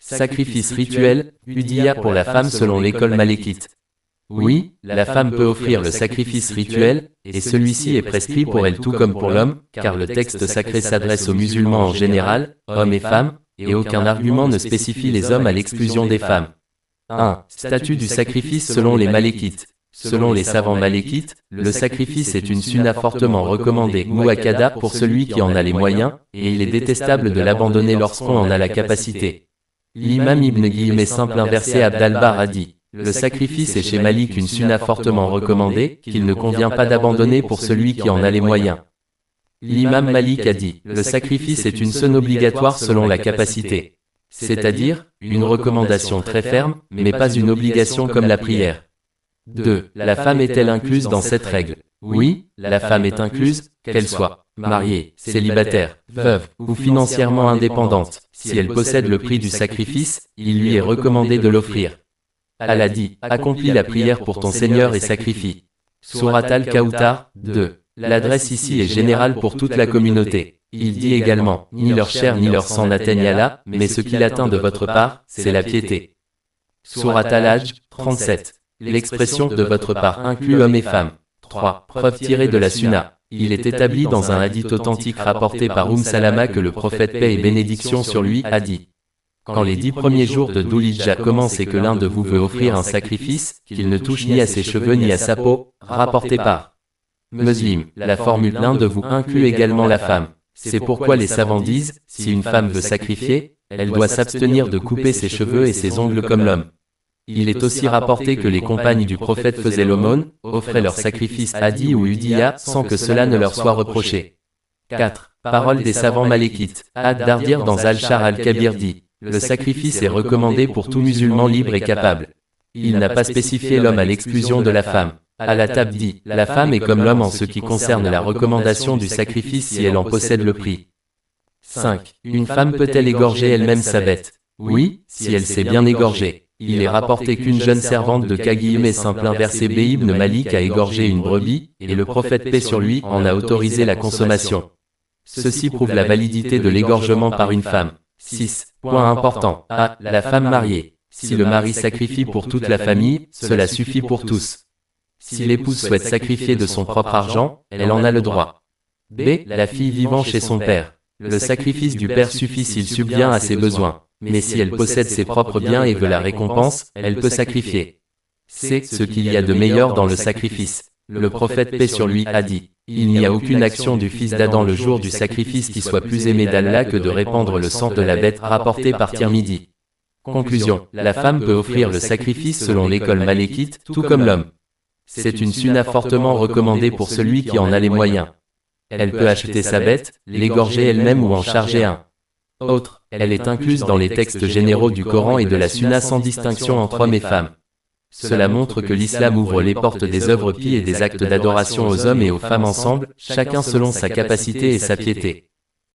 Sacrifice rituel, Udiyya pour la femme selon l'école malékite. Oui, la femme peut offrir le sacrifice rituel, et celui-ci est prescrit pour elle tout comme pour l'homme, car le texte sacré s'adresse aux musulmans en général, hommes et femmes, et aucun argument ne spécifie les hommes à l'exclusion des femmes. 1. Statut du sacrifice selon les malékites. Selon les savants malékites, le sacrifice est une sunna fortement recommandée, muakkada pour celui qui en a les moyens, et il est détestable de l'abandonner lorsqu'on en a la capacité. L'imam Ibn Guillemets simple inversé Abdalbar a dit: le sacrifice est chez Malik une sunna fortement recommandée, qu'il ne convient pas d'abandonner pour celui qui en a les moyens. L'imam Malik a dit: le sacrifice est une sunna obligatoire selon la capacité. C'est-à-dire, une recommandation très ferme, mais pas une obligation comme la prière. 2. La femme est-elle incluse dans cette règle? Oui, la femme est incluse, qu'elle soit mariée, célibataire, veuve, ou financièrement indépendante. Si elle possède le prix du sacrifice, il lui est recommandé de l'offrir. Allah dit: accomplis la prière pour ton Seigneur et sacrifie. Surat Al-Kawthar, 2. L'adresse ici est générale pour toute la communauté. Il dit également: ni leur chair ni leur sang n'atteignent Allah, mais ce qu'il atteint de votre part, c'est la piété. Surat Al-Hajj, 37. L'expression de votre part inclut hommes et femmes. 3. Preuve tirée de la sunna. Il est établi dans un hadith authentique rapporté par Salama que le prophète paix et bénédiction sur lui a dit: quand les 10 premiers jours de Dhul-Hijjah commencent et que l'un de vous veut offrir un sacrifice, qu'il ne touche ni à ses cheveux ni à sa peau, rapporté par Muslim. La formule l'un de vous inclut également la femme. C'est pourquoi les savants disent, si une femme veut sacrifier, elle doit s'abstenir de couper ses cheveux et ses ongles comme l'homme. Il est aussi rapporté que les compagnes du prophète faisaient l'aumône, offraient leur sacrifice hadi ou udiyya, sans que cela ne leur soit reproché. 4. Parole des savants malékites. Ad-Dardir dans Al-Shar al-Kabir dit: le sacrifice est recommandé pour tout musulman libre et capable. Il n'a pas spécifié l'homme à l'exclusion de la femme. Al-Attab dit: la femme est comme l'homme en ce qui concerne la recommandation du sacrifice si elle en possède le prix. 5. Une femme peut-elle égorger elle-même sa bête? Oui, si elle s'est bien égorgée. Il est rapporté qu'une jeune servante de Kagiyme simple inversé Ibn Malik a égorgé une brebis, et le prophète paix sur lui en a autorisé la consommation. Ceci prouve la validité de l'égorgement par une femme. 6. Point important. A. La femme mariée. Si le mari sacrifie pour toute la famille, cela suffit pour tous. Si l'épouse souhaite sacrifier de son propre argent, elle en a le droit. B. La fille vivant chez son père. Le sacrifice du père suffit s'il subvient à ses besoins. Mais si elle possède ses propres biens et veut la récompense, elle peut sacrifier. C. Ce qu'il y a de meilleur dans le sacrifice. Le prophète paix sur lui a dit: il n'y a aucune action du fils d'Adam le jour du sacrifice qui soit plus aimée d'Allah que de répandre le sang de la bête, rapporté par Tirmidhi. Conclusion. La femme peut offrir le sacrifice selon l'école malékite, tout comme l'homme. C'est une sunna fortement recommandée pour celui qui en a les moyens. Elle peut acheter sa bête, l'égorger elle-même ou en charger un autre. Elle est incluse dans les textes généraux du Coran et de la sunna sans distinction entre hommes et femmes. Cela montre que l'islam ouvre les portes des œuvres pies et des actes d'adoration aux hommes et aux femmes ensemble, chacun selon sa capacité et sa piété.